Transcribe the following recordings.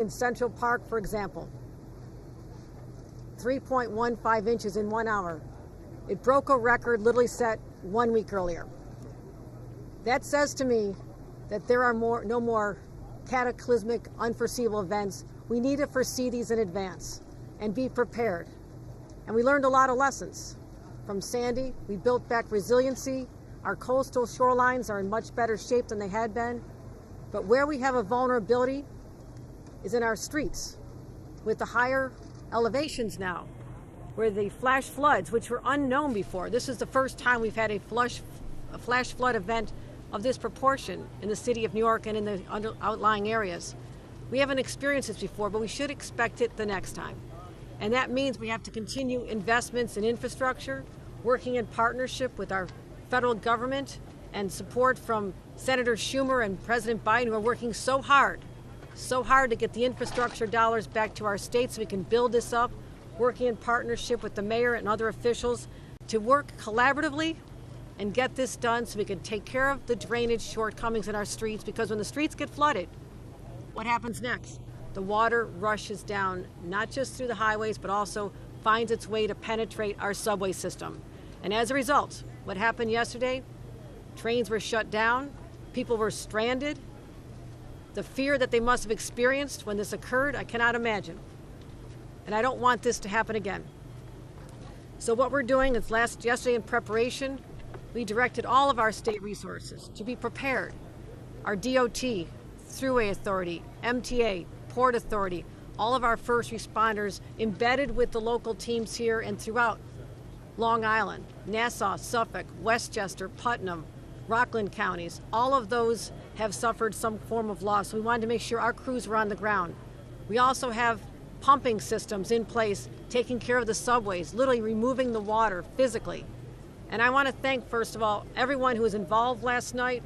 In Central Park, for example, 3.15 inches in 1 hour. It broke a record literally set 1 week earlier. That says to me that there are no more cataclysmic, unforeseeable events. We need to foresee these in advance and be prepared. And we learned a lot of lessons. From Sandy, we built back resiliency. Our coastal shorelines are in much better shape than they had been. But where we have a vulnerability is in our streets, with the higher elevations now, where the flash floods, which were unknown before. This is the first time we've had a flash flood event of this proportion in the city of New York and in the outlying areas. We haven't experienced this before, but we should expect it the next time. And that means we have to continue investments in infrastructure, working in partnership with our federal government and support from Senator Schumer and President Biden, who are working so hard to get the infrastructure dollars back to our states so we can build this up, working in partnership with the mayor and other officials to work collaboratively and get this done so we can take care of the drainage shortcomings in our streets, because when the streets get flooded, what happens next? The water rushes down, not just through the highways, but also finds its way to penetrate our subway system. And as a result, what happened yesterday? Trains were shut down, people were stranded. The fear that they must have experienced when this occurred, I cannot imagine. And I don't want this to happen again. So what we're doing is yesterday in preparation, we directed all of our state resources to be prepared. Our DOT, Thruway Authority, MTA, Port Authority, all of our first responders embedded with the local teams here and throughout Long Island, Nassau, Suffolk, Westchester, Putnam, Rockland counties. All of those have suffered some form of loss. We wanted to make sure our crews were on the ground. We also have pumping systems in place, taking care of the subways, literally removing the water physically. And I want to thank, first of all, everyone who was involved last night.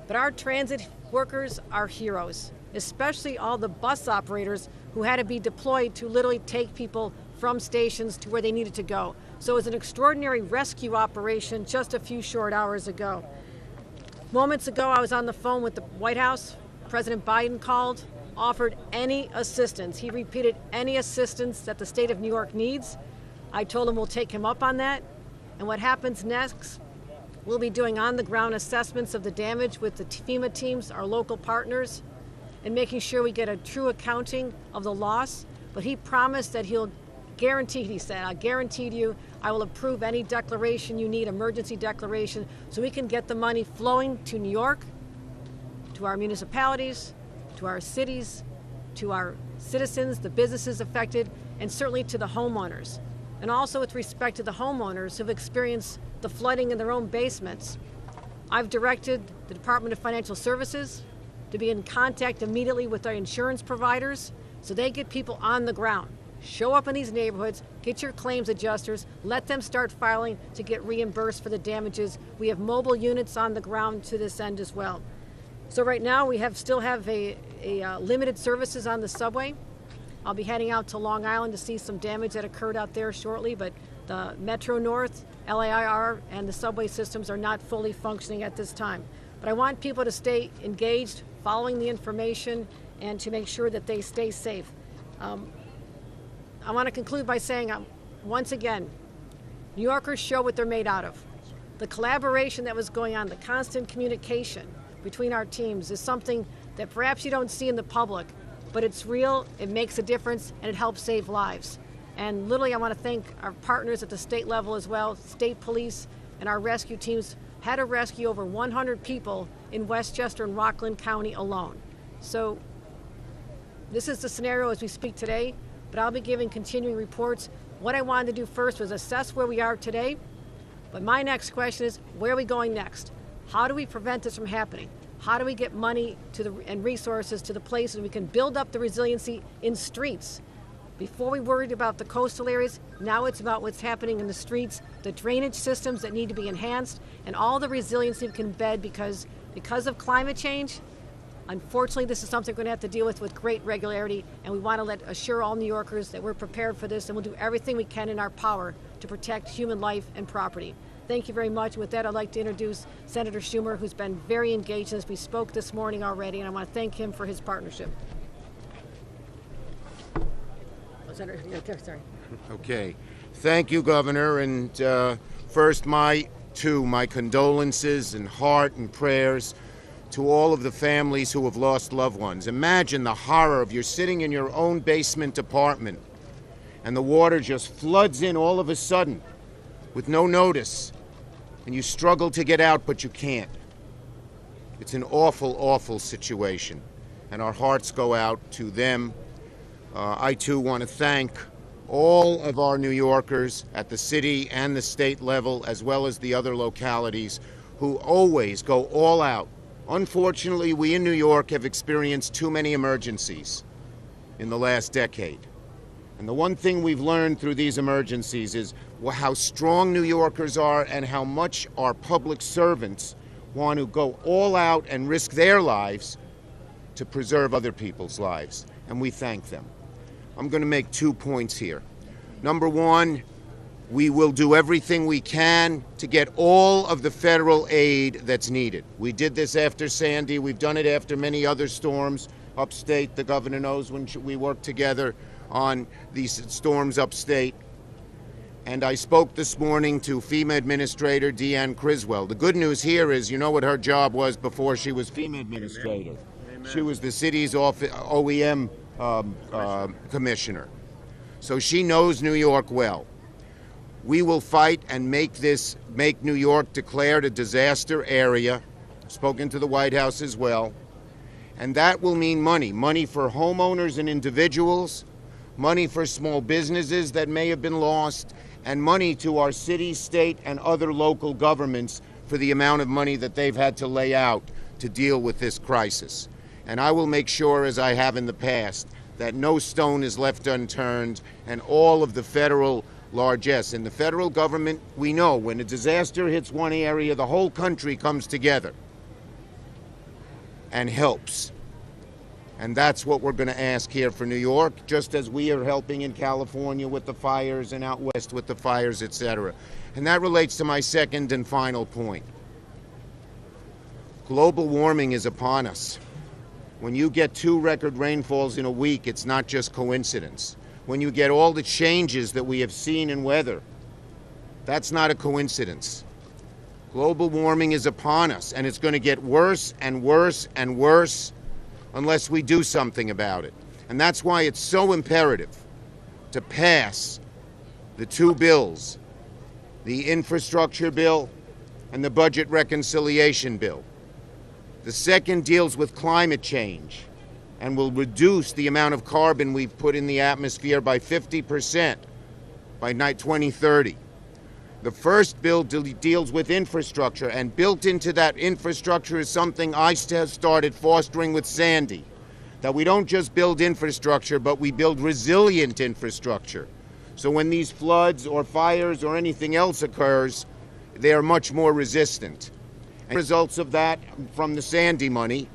But our transit workers are heroes, especially all the bus operators who had to be deployed to literally take people from stations to where they needed to go. So it was an extraordinary rescue operation just a few short hours ago. Moments ago, I was on the phone with the White House. President Biden called, offered any assistance. He repeated any assistance that the state of New York needs. I told him we'll take him up on that. And what happens next? We'll be doing on-the-ground assessments of the damage with the FEMA teams, our local partners, and making sure we get a true accounting of the loss. But he promised that he'll guarantee, he said, I'll guarantee to you, I will approve any declaration you need, emergency declaration, so we can get the money flowing to New York, to our municipalities, to our cities, to our citizens, the businesses affected, and certainly to the homeowners. And also with respect to the homeowners who've experienced the flooding in their own basements, I've directed the Department of Financial Services to be in contact immediately with our insurance providers so they get people on the ground. Show up in these neighborhoods, get your claims adjusters, let them start filing to get reimbursed for the damages. We have mobile units on the ground to this end as well. So right now we still have a limited services on the subway. I'll be heading out to Long Island to see some damage that occurred out there shortly, but the Metro North, LAIR, and the subway systems are not fully functioning at this time. But I want people to stay engaged, following the information, and to make sure that they stay safe. I want to conclude by saying, once again, New Yorkers show what they're made out of. The collaboration that was going on, the constant communication between our teams is something that perhaps you don't see in the public, but it's real, it makes a difference, and it helps save lives. And literally, I want to thank our partners at the state level as well. State police and our rescue teams had to rescue over 100 people in Westchester and Rockland County alone. So this is the scenario as we speak today, but I'll be giving continuing reports. What I wanted to do first was assess where we are today, but my next question is, where are we going next? How do we prevent this from happening? How do we get money and resources to the places we can build up the resiliency in streets? Before we worried about the coastal areas, now it's about what's happening in the streets, the drainage systems that need to be enhanced, and all the resiliency we can embed because of climate change. Unfortunately, this is something we're going to have to deal with great regularity, and we want to assure all New Yorkers that we're prepared for this, and we'll do everything we can in our power to protect human life and property. Thank you very much. With that, I'd like to introduce Senator Schumer, who's been very engaged in this. We spoke this morning already, and I want to thank him for his partnership. Senator, yeah, sorry. Okay. Thank you, Governor. And first, my condolences and heart and prayers to all of the families who have lost loved ones. Imagine the horror of you're sitting in your own basement apartment and the water just floods in all of a sudden with no notice, and you struggle to get out, but you can't. It's an awful, awful situation, and our hearts go out to them. I, too, want to thank all of our New Yorkers at the city and the state level, as well as the other localities, who always go all out. Unfortunately, we in New York have experienced too many emergencies in the last decade. And the one thing we've learned through these emergencies is how strong New Yorkers are and how much our public servants want to go all out and risk their lives to preserve other people's lives. And we thank them. I'm going to make 2 points here. Number one, we will do everything we can to get all of the federal aid that's needed. We did this after Sandy. We've done it after many other storms upstate. The governor knows when we worked together on these storms upstate. And I spoke this morning to FEMA Administrator Deanne Criswell. The good news here is, you know what her job was before she was FEMA Administrator. Amen. She was the city's OEM commissioner. So she knows New York well. We will fight and make New York declared a disaster area. Spoken to the White House as well. And that will mean money for homeowners and individuals, money for small businesses that may have been lost, and money to our city, state, and other local governments for the amount of money that they've had to lay out to deal with this crisis. And I will make sure, as I have in the past, that no stone is left unturned, and all of the federal largesse. In the federal government, we know when a disaster hits one area, the whole country comes together and helps. And that's what we're going to ask here for New York, just as we are helping in California with the fires and out west with the fires, etc. And that relates to my second and final point. Global warming is upon us. When you get 2 record rainfalls in a week, it's not just coincidence. When you get all the changes that we have seen in weather, that's not a coincidence. Global warming is upon us, and it's going to get worse and worse and worse unless we do something about it. And that's why it's so imperative to pass the 2 bills, the infrastructure bill and the budget reconciliation bill. The second deals with climate change and will reduce the amount of carbon we've put in the atmosphere by 50% by 2030. The first bill deals with infrastructure, and built into that infrastructure is something I started fostering with Sandy, that we don't just build infrastructure, but we build resilient infrastructure. So when these floods or fires or anything else occurs, they are much more resistant. And results of that from the Sandy money,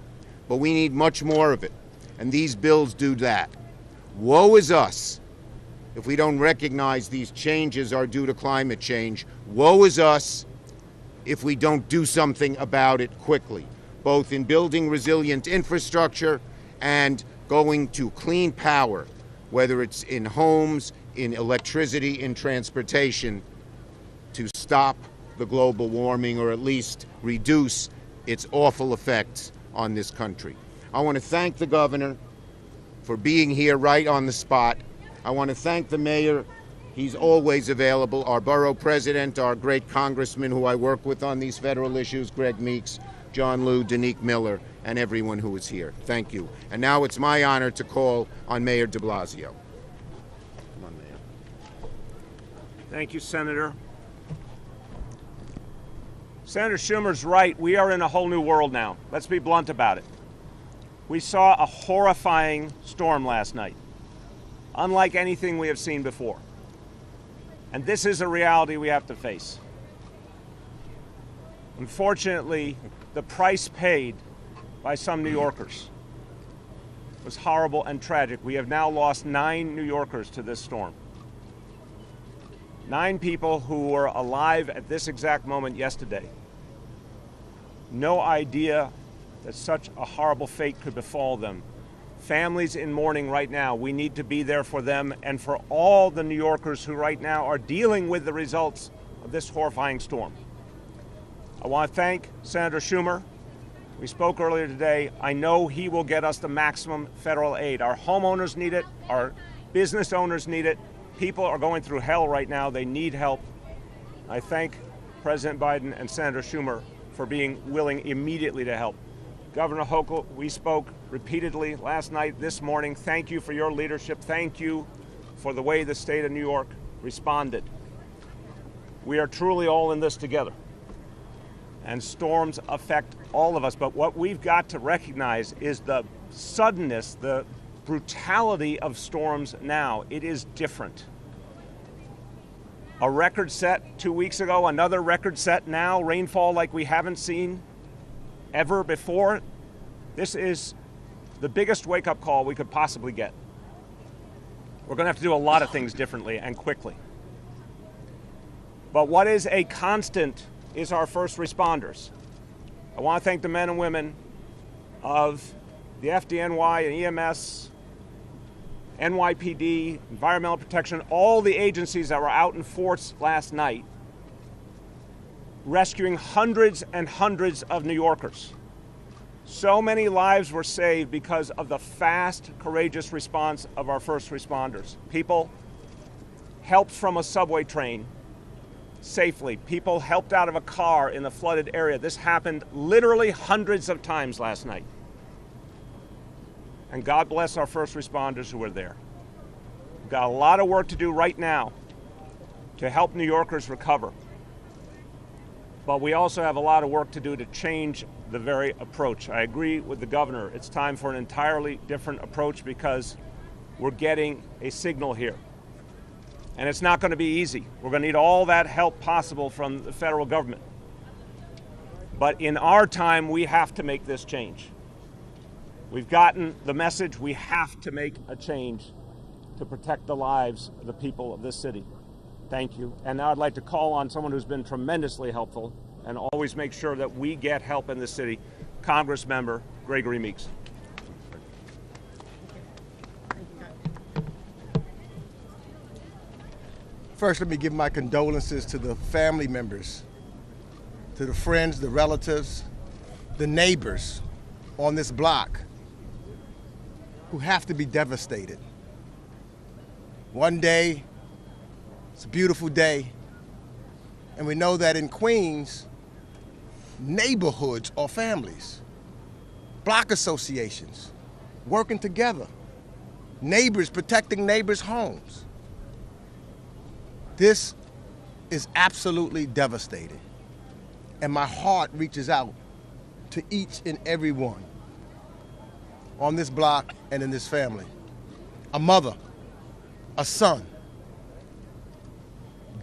but we need much more of it. And these bills do that. Woe is us if we don't recognize these changes are due to climate change. Woe is us if we don't do something about it quickly, both in building resilient infrastructure and going to clean power, whether it's in homes, in electricity, in transportation, to stop the global warming or at least reduce its awful effects on this country. I want to thank the governor for being here right on the spot. I want to thank the mayor. He's always available. Our borough president, our great congressman who I work with on these federal issues, Greg Meeks, John Liu, Danique Miller, and everyone who is here. Thank you. And now it's my honor to call on Mayor de Blasio. Come on, Mayor. Thank you, Senator. Senator Schumer's right. We are in a whole new world now. Let's be blunt about it. We saw a horrifying storm last night, unlike anything we have seen before. And this is a reality we have to face. Unfortunately, the price paid by some New Yorkers was horrible and tragic. We have now lost 9 New Yorkers to this storm. 9 people who were alive at this exact moment yesterday. No idea that such a horrible fate could befall them families in mourning right now. We need to be there for them and for all the New Yorkers who right now are dealing with the results of this horrifying storm. I want to thank Senator Schumer. We spoke earlier today. I know he will get us the maximum federal aid. Our homeowners need it. Our business owners need it. People are going through hell right now. They need help. I thank President Biden and Senator Schumer for being willing immediately to help. Governor Hochul, we spoke repeatedly last night, this morning. Thank you for your leadership. Thank you for the way the state of New York responded. We are truly all in this together. And storms affect all of us. But what we've got to recognize is the suddenness, the brutality of storms now. It is different. A record set 2 weeks ago, another record set now, rainfall like we haven't seen ever before. This is the biggest wake-up call we could possibly get. We're going to have to do a lot of things differently and quickly. But what is a constant is our first responders. I want to thank the men and women of the FDNY and EMS, NYPD, Environmental Protection, all the agencies that were out in force last night, rescuing hundreds and hundreds of New Yorkers. So many lives were saved because of the fast, courageous response of our first responders. People helped from a subway train safely. People helped out of a car in the flooded area. This happened literally hundreds of times last night. And God bless our first responders who were there. We've got a lot of work to do right now to help New Yorkers recover. But we also have a lot of work to do to change the very approach. I agree with the governor. It's time for an entirely different approach because we're getting a signal here. And it's not going to be easy. We're going to need all that help possible from the federal government. But in our time, we have to make this change. We've gotten the message. We have to make a change to protect the lives of the people of this city. Thank you. And now I'd like to call on someone who's been tremendously helpful and always make sure that we get help in this city, Congressmember Gregory Meeks. First, let me give my condolences to the family members, to the friends, the relatives, the neighbors on this block who have to be devastated. One day, it's a beautiful day, and we know that in Queens, neighborhoods are families, block associations working together, neighbors protecting neighbors' homes. This is absolutely devastating, and my heart reaches out to each and every one on this block and in this family. A mother, a son,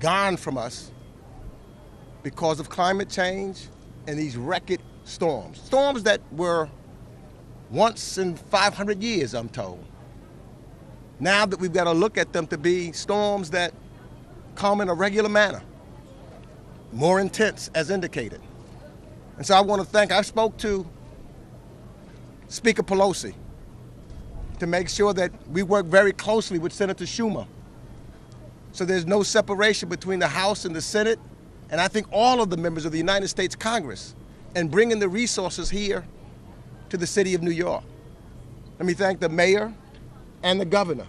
gone from us because of climate change and these record storms. Storms that were once in 500 years, I'm told. Now that we've got to look at them to be storms that come in a regular manner, more intense as indicated. And so I want to thank, I spoke to Speaker Pelosi to make sure that we work very closely with Senator Schumer so there's no separation between the House and the Senate, and I think all of the members of the United States Congress, and bringing the resources here to the city of New York. Let me thank the mayor and the governor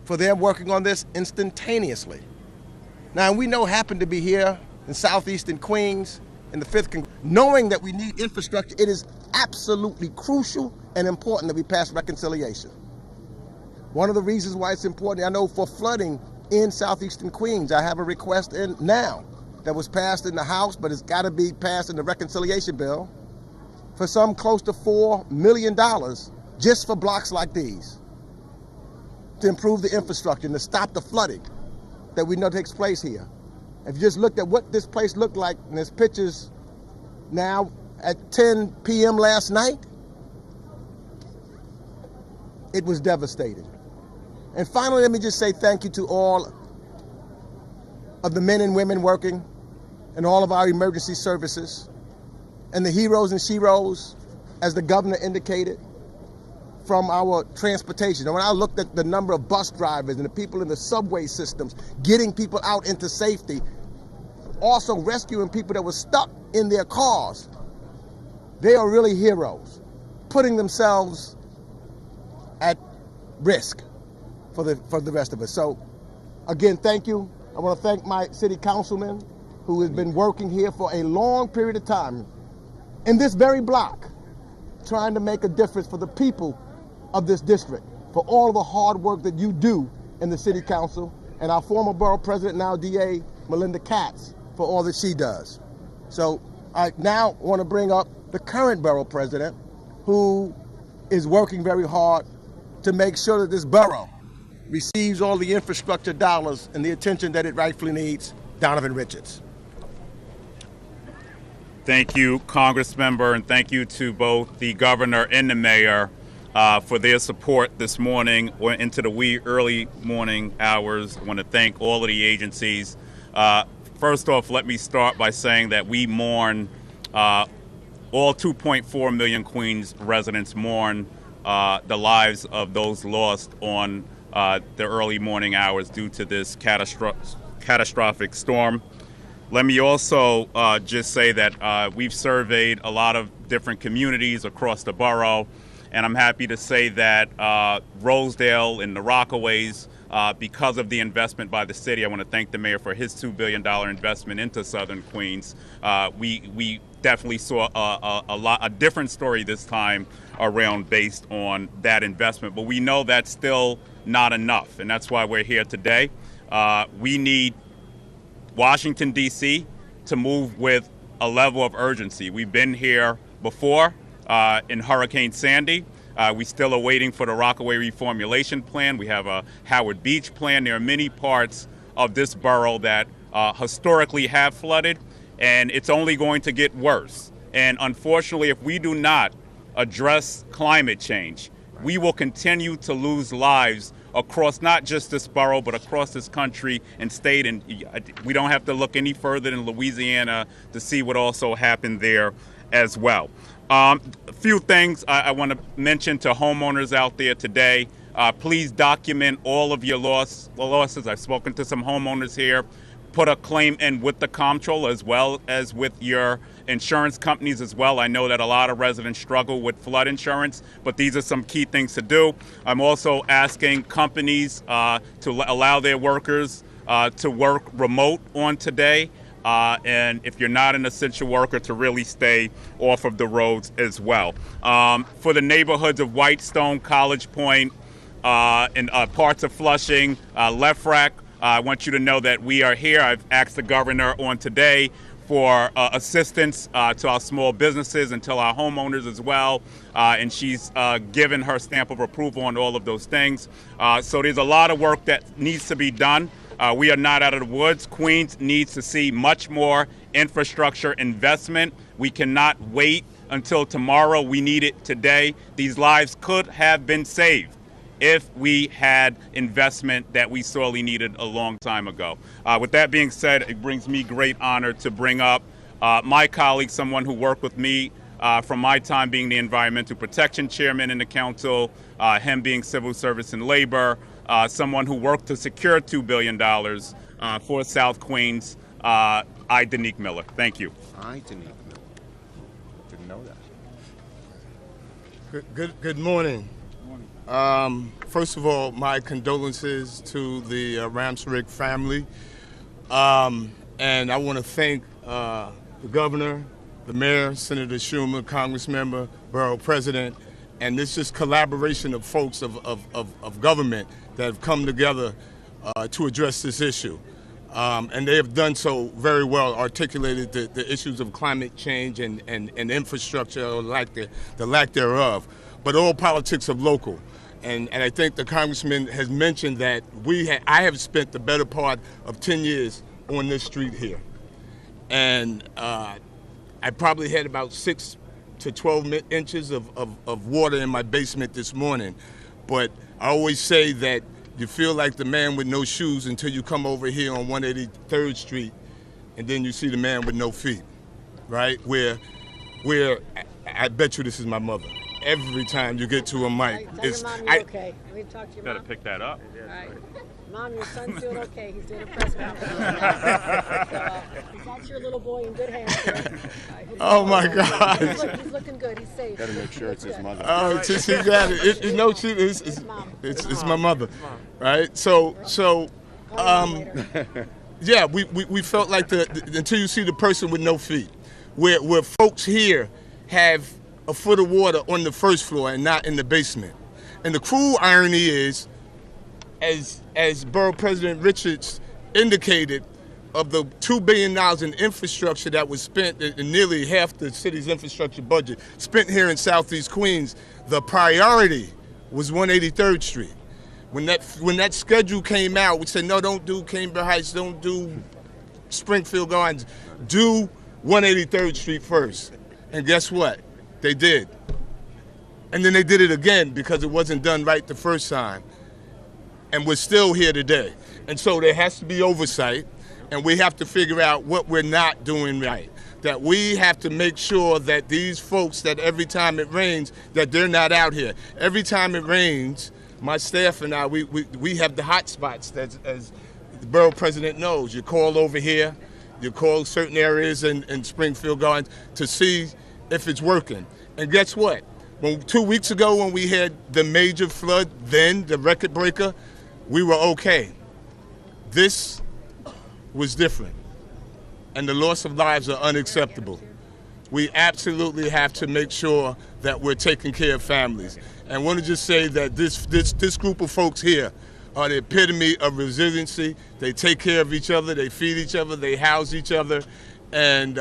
for their working on this instantaneously. Now, we know happen to be here in southeastern Queens in the 5th Congress. Knowing that we need infrastructure, it is absolutely crucial and important that we pass reconciliation. One of the reasons why it's important, I know for flooding in southeastern Queens, I have a request in now that was passed in the House, but it's got to be passed in the reconciliation bill for some close to $4 million just for blocks like these to improve the infrastructure and to stop the flooding that we know takes place here. If you just looked at what this place looked like, and there's pictures now at 10 p.m. last night, it was devastating. And finally, let me just say thank you to all of the men and women working in all of our emergency services and the heroes and sheroes, as the governor indicated, from our transportation. And when I looked at the number of bus drivers and the people in the subway systems getting people out into safety, also rescuing people that were stuck in their cars, they are really heroes, putting themselves at risk for the rest of us. So again, thank you. I want to thank my city councilman who has been working here for a long period of time in this very block, trying to make a difference for the people of this district, for all of the hard work that you do in the city council, and our former borough president, now DA, Melinda Katz, for all that she does. So I now want to bring up the current borough president, who is working very hard to make sure that this borough receives all the infrastructure dollars and the attention that it rightfully needs. Donovan Richards. Thank you, Congressmember, and thank you to both the governor and the mayor for their support this morning or into the wee early morning hours. I want to thank all of the agencies. First off, let me start by saying that we mourn, all 2.4 million Queens residents mourn the lives of those lost on the early morning hours due to this catastrophic storm. Let me also just say that we've surveyed a lot of different communities across the borough, and I'm happy to say that Rosedale and the Rockaways, because of the investment by the city, I want to thank the mayor for his $2 billion investment into Southern Queens. We definitely saw a different story this time around based on that investment, but we know that's still not enough, and that's why we're here today. We need Washington, D.C. to move with a level of urgency. We've been here before in Hurricane Sandy. We still are waiting for the Rockaway reformulation plan. We have a Howard Beach plan. There are many parts of this borough that historically have flooded, and it's only going to get worse. And unfortunately, if we do not address climate change, we will continue to lose lives across not just this borough, but across this country and state. And we don't have to look any further than Louisiana to see what also happened there as well. A few things I want to mention to homeowners out there today. Please document all of your losses. I've spoken to some homeowners here. Put a claim in with the comptroller as well as with your insurance companies as well. I know that a lot of residents struggle with flood insurance, but these are some key things to do. I'm also asking companies to allow their workers to work remote on today. And if you're not an essential worker, to really stay off of the roads as well. For the neighborhoods of Whitestone, College Point, and parts of Flushing, Left Rack, I want you to know that we are here. I've asked the governor on today for assistance to our small businesses and to our homeowners as well. And she's given her stamp of approval on all of those things. So there's a lot of work that needs to be done. We are not out of the woods. Queens needs to see much more infrastructure investment. We cannot wait until tomorrow. We need it today. These lives could have been saved if we had investment that we sorely needed a long time ago. With that being said, it brings me great honor to bring up my colleague, someone who worked with me from my time being the Environmental Protection Chairman in the Council, him being Civil Service and Labor, someone who worked to secure $2 billion for South Queens, Danique Miller. Thank you. Danique Miller. Didn't know that. Good morning. First of all, my condolences to the Ramsrick family. And I want to thank the governor, the mayor, Senator Schumer, Congressmember, Borough President, and this is collaboration of folks of government that have come together to address this issue. And they have done so very well, articulated the issues of climate change and infrastructure, or the lack thereof. But all politics of local. And I think the congressman has mentioned that I have spent the better part of 10 years on this street here. And I probably had about 6 to 12 inches of water in my basement this morning. But I always say that you feel like the man with no shoes until you come over here on 183rd Street, and then you see the man with no feet, right? Where I bet you this is my mother. every time you get to a mic. Tell your mom you're okay. Let me talk to your Better mom. pick that up. All right. Mom, your son's doing okay. He's doing a press conference. That's your little boy in good hands. Oh my God. He's looking good. He's safe. Better make sure it's his mother. Oh, she got it. You know, it's my mother, right? So, yeah, we felt like until you see the person with no feet, where folks here have a foot of water on the first floor and not in the basement. And the cruel irony is, as Borough President Richards indicated, of the $2 billion in infrastructure that was spent, in nearly half the city's infrastructure budget, spent here in Southeast Queens, the priority was 183rd Street. When that schedule came out, we said, no, don't do Cambridge Heights, don't do Springfield Gardens, do 183rd Street first. And guess what? They did. And then they did it again because it wasn't done right the first time. And we're still here today. And so there has to be oversight, and we have to figure out what we're not doing right. That we have to make sure that these folks, that every time it rains, that they're not out here. Every time it rains, my staff and I, we have the hot spots, as the borough president knows. You call over here, you call certain areas in Springfield Gardens to see if it's working. And guess what? 2 weeks ago when we had the major flood, then the record breaker, we were okay. This was different, and the loss of lives are unacceptable. We absolutely have to make sure that we're taking care of families. And I want to just say that this group of folks here are the epitome of resiliency. They take care of each other, they feed each other, they house each other, and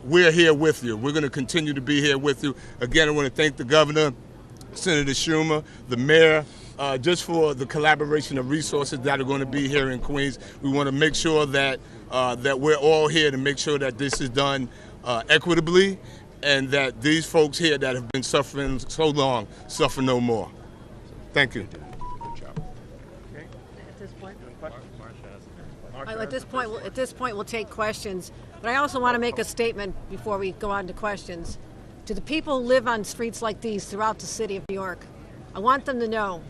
we're here with you. We're going to continue to be here with you. Again, I want to thank the governor, Senator Schumer, the mayor, just for the collaboration of resources that are going to be here in Queens. We want to make sure that that we're all here to make sure that this is done equitably, and that these folks here that have been suffering so long suffer no more. Thank you. At this point, we'll take questions. But I also want to make a statement before we go on to questions. To the people who live on streets like these throughout the city of New York, I want them to know,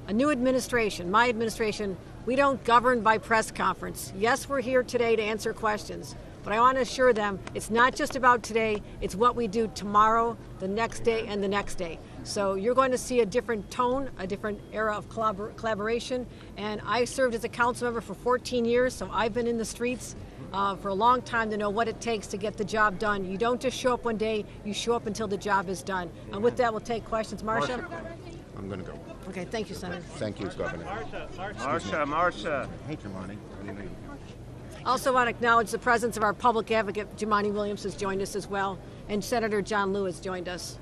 a new administration, my administration, we don't govern by press conference. Yes, we're here today to answer questions, but I want to assure them it's not just about today, it's what we do tomorrow, the next day, and the next day. So you're going to see a different tone, a different era of collaboration. And I served as a council member for 14 years, so I've been in the streets for a long time to know what it takes to get the job done. You don't just show up one day, you show up until the job is done. And with that, we'll take questions. Marcia? I'm going to go. Okay, thank you, Senator. Thank you, Governor. Marcia. Hey, Jumani. Also want to acknowledge the presence of our public advocate, Jumani Williams, has joined us as well, and Senator John Liu has joined us.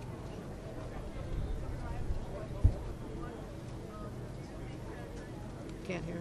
Can't hear.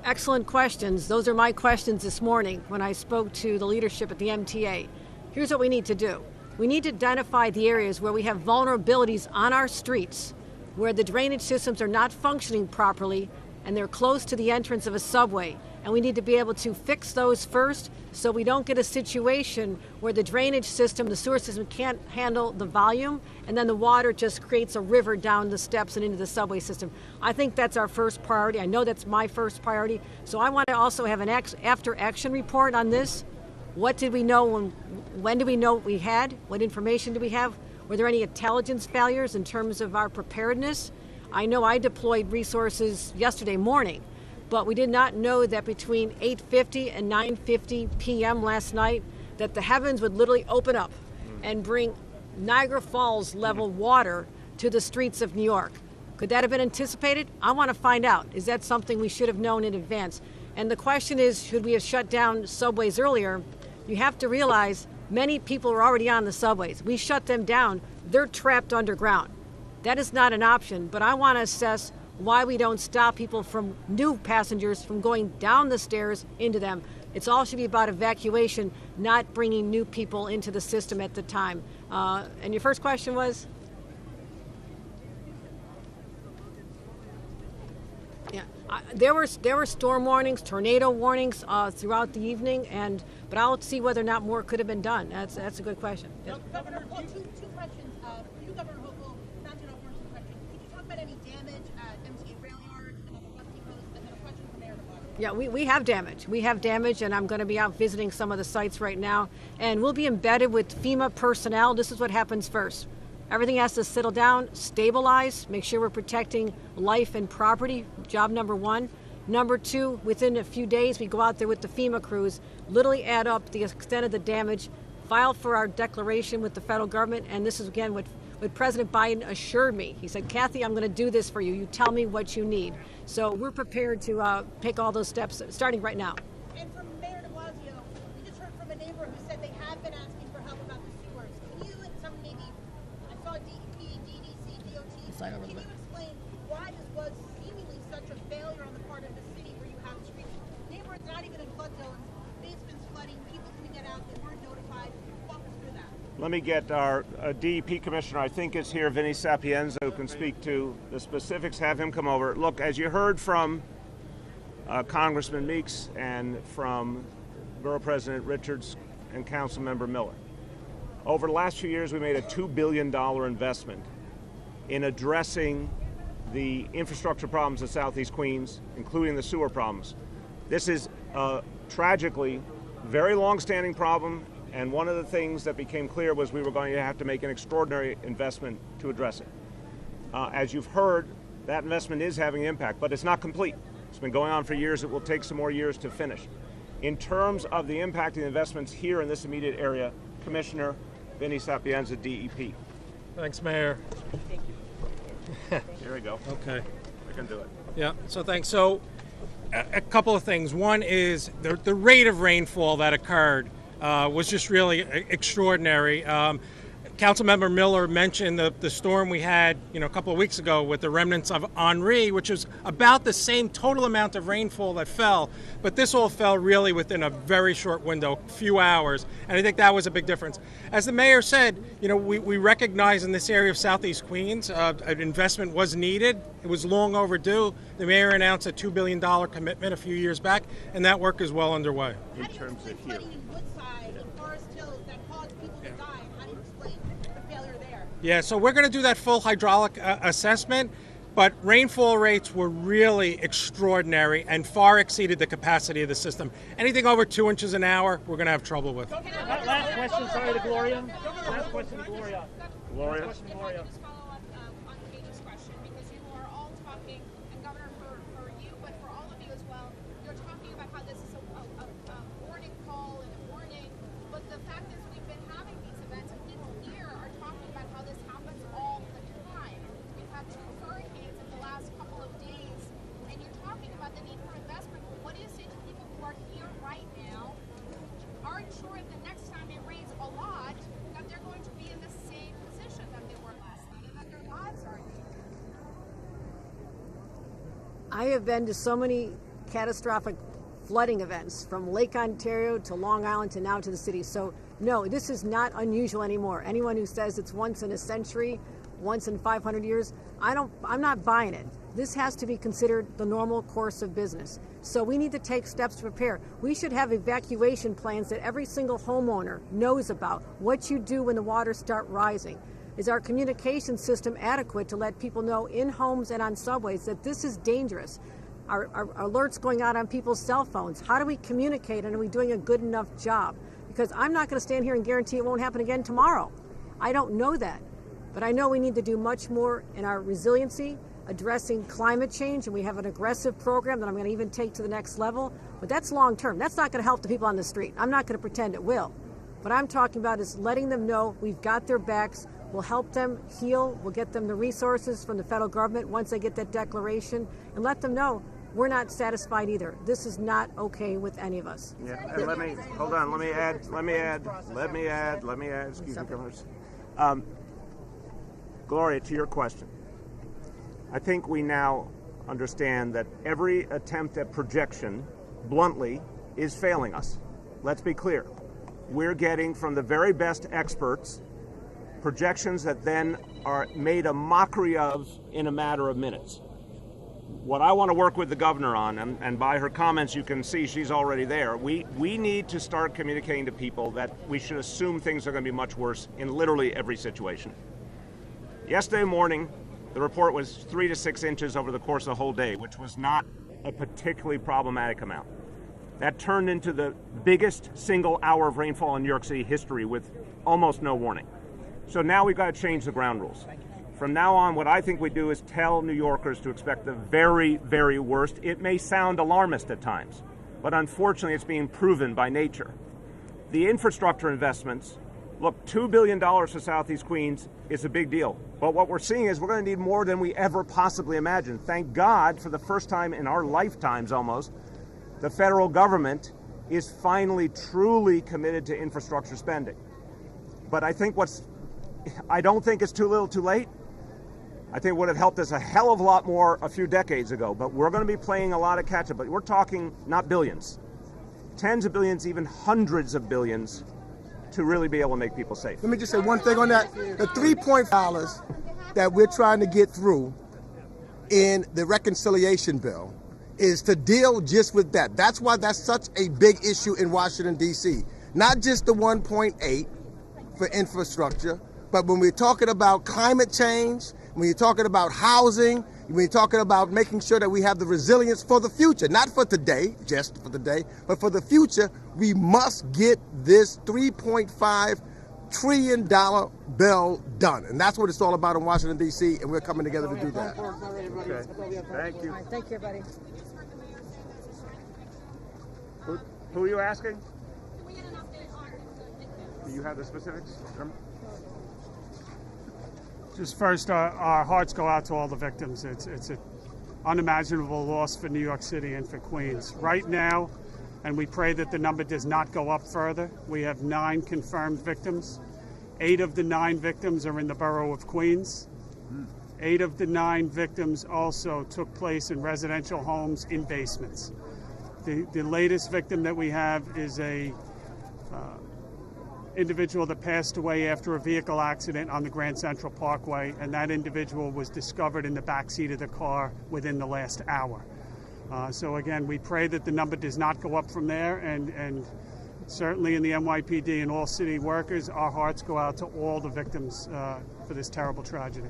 Excellent questions. Those are my questions this morning when I spoke to the leadership at the MTA. Here's what we need to do. We need to identify the areas where we have vulnerabilities on our streets, where the drainage systems are not functioning properly and they're close to the entrance of a subway. And we need to be able to fix those first so we don't get a situation where the drainage system, the sewer system can't handle the volume and then the water just creates a river down the steps and into the subway system. I think that's our first priority. I know that's my first priority. So I want to also have an after action report on this. What did we know? When did we know what we had? What information do we have? Were there any intelligence failures in terms of our preparedness? I know I deployed resources yesterday morning, but we did not know that between 8:50 and 9:50 p.m. last night that the heavens would literally open up and bring Niagara Falls level water to the streets of New York. Could that have been anticipated? I want to find out. Is that something we should have known in advance? And the question is, should we have shut down subways earlier? You have to realize many people are already on the subways. We shut them down, they're trapped underground. That is not an option, but I want to assess why we don't stop people from new passengers from going down the stairs into them. It's all should be about evacuation, not bringing new people into the system at the time. And your first question was? Yeah, there were storm warnings, tornado warnings throughout the evening, but I'll see whether or not more could have been done. That's a good question. Yes. Governor, two questions. You, Governor Hochul, not to know more question. Can you talk about any damage at MTA rail yard and other bus depots? And then a question from Mayor de Blasio. Yeah, we have damage. We have damage, and I'm going to be out visiting some of the sites right now. And we'll be embedded with FEMA personnel. This is what happens first. Everything has to settle down, stabilize, make sure we're protecting life and property, job number one. Number two, within a few days, we go out there with the FEMA crews, literally add up the extent of the damage, file for our declaration with the federal government, and this is, again, what President Biden assured me. He said, Kathy, I'm going to do this for you. You tell me what you need. So we're prepared to take all those steps, starting right now. And from Mayor de Blasio, we just heard from a neighbor who said they have been asking for help about the sewers. Can you, and some maybe, I saw DEP, DDC, DOT, can you explain why this was seemingly such a failure on the part of the city where you have streets, neighborhoods not even in flood zones, basements flooding, people couldn't get out, they weren't notified. Walk us through that. Let me get our DEP commissioner, I think is here, Vinny Sapienza, who can speak to the specifics. Have him come over. Look, as you heard from Congressman Meeks and from Borough President Richards and Councilmember Miller, over the last few years we made a $2 billion investment in addressing the infrastructure problems of Southeast Queens, including the sewer problems. This is a tragically very long-standing problem, and one of the things that became clear was we were going to have to make an extraordinary investment to address it. As you've heard, that investment is having an impact, but it's not complete. It's been going on for years. It will take some more years to finish. In terms of the impact of the investments here in this immediate area, Commissioner Vinny Sapienza, DEP. Thanks, Mayor. Here we go. Okay. I can do it. Yeah, so thanks. So a couple of things. One is the rate of rainfall that occurred was just really extraordinary. Councilmember Miller mentioned the storm we had, a couple of weeks ago with the remnants of Henri, which was about the same total amount of rainfall that fell, but this all fell really within a very short window, few hours, and I think that was a big difference. As the mayor said, we recognize in this area of Southeast Queens, an investment was needed. It was long overdue. The mayor announced a $2 billion commitment a few years back, and that work is well underway. In terms of here. Yeah, so we're going to do that full hydraulic assessment, but rainfall rates were really extraordinary and far exceeded the capacity of the system. Anything over 2 inches an hour, we're going to have trouble with. Last question, sorry, to Gloria. Last question to Gloria. Gloria. If I could just follow up on Katie's question, because you are all talking, and Governor, for you, but for all of you as well, you're talking about how this is a warning call and a warning, but the fact is we've been having these events, and people here are talking about how this happens all the time. We've had 2 hurricanes in the last couple of days, and you're talking about the need for investment. What do you say to people who are here right now, aren't sure if the next time it rains a lot, that they're going to be in the same position that they were last night, and that their lives are in danger? I have been to so many catastrophic flooding events, from Lake Ontario to Long Island to now to the city. So no, this is not unusual anymore. Anyone who says it's once in a century, once in 500 years, I'm not buying it. This has to be considered the normal course of business. So we need to take steps to prepare. We should have evacuation plans that every single homeowner knows about. What you do when the waters start rising. Is our communication system adequate to let people know in homes and on subways that this is dangerous? Are alerts going out on people's cell phones? How do we communicate, and are we doing a good enough job? Because I'm not going to stand here and guarantee it won't happen again tomorrow. I don't know that. But I know we need to do much more in our resiliency, addressing climate change, and we have an aggressive program that I'm going to even take to the next level. But that's long term. That's not going to help the people on the street. I'm not going to pretend it will. What I'm talking about is letting them know we've got their backs. We'll help them heal. We'll get them the resources from the federal government once they get that declaration, and let them know we're not satisfied either. This is not okay with any of us. Yeah, and let me add, excuse me, Governors. Gloria, to your question, I think we now understand that every attempt at projection, bluntly, is failing us. Let's be clear. We're getting from the very best experts projections that then are made a mockery of in a matter of minutes. What I want to work with the governor on, and by her comments you can see she's already there, we need to start communicating to people that we should assume things are going to be much worse in literally every situation. Yesterday morning, the report was 3 to 6 inches over the course of the whole day, which was not a particularly problematic amount. That turned into the biggest single hour of rainfall in New York City history with almost no warning. So now we've got to change the ground rules. From now on, what I think we do is tell New Yorkers to expect the very, very worst. It may sound alarmist at times, but unfortunately it's being proven by nature. The infrastructure investments, look, $2 billion for Southeast Queens is a big deal. But what we're seeing is we're going to need more than we ever possibly imagined. Thank God, for the first time in our lifetimes almost, the federal government is finally truly committed to infrastructure spending. But I don't think it's too little too late. I think it would have helped us a hell of a lot more a few decades ago, but we're going to be playing a lot of catch-up. But we're talking not billions, tens of billions, even hundreds of billions to really be able to make people safe. Let me just say one thing on that. The $3.5 that we're trying to get through in the reconciliation bill is to deal just with that. That's why that's such a big issue in Washington, D.C. Not just the 1.8 for infrastructure, but when we're talking about climate change, when you're talking about housing, when you're talking about making sure that we have the resilience for the future, not for today, just for today, but for the future, we must get this $3.5 trillion bill done. And that's what it's all about in Washington, D.C., and we're coming together to do that. Okay. Thank you. All right, thank you, everybody. Who are you asking? Can we get an update on the victims? Do you have the specifics? Just first, our hearts go out to all the victims. It's an unimaginable loss for New York City and for Queens. Right now, and we pray that the number does not go up further, we have 9 confirmed victims. 8 of the 9 victims are in the borough of Queens. 8 of the 9 victims also took place in residential homes in basements. The latest victim that we have is a individual that passed away after a vehicle accident on the Grand Central Parkway, and that individual was discovered in the backseat of the car within the last hour. So again, we pray that the number does not go up from there, and certainly in the NYPD and all city workers, our hearts go out to all the victims for this terrible tragedy.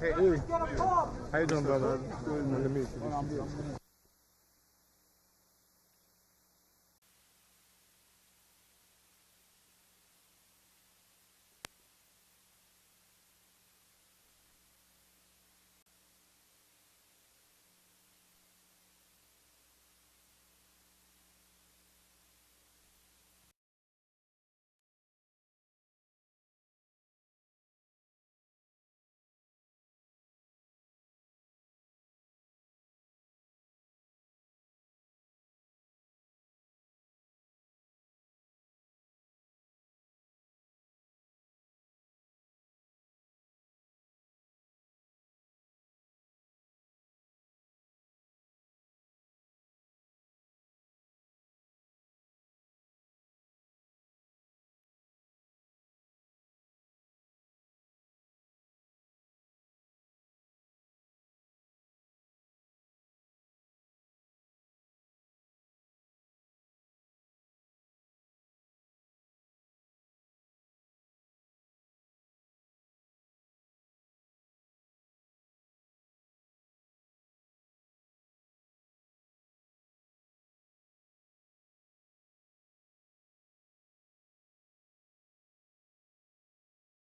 Hey, how you doing, brother? Good to meet you.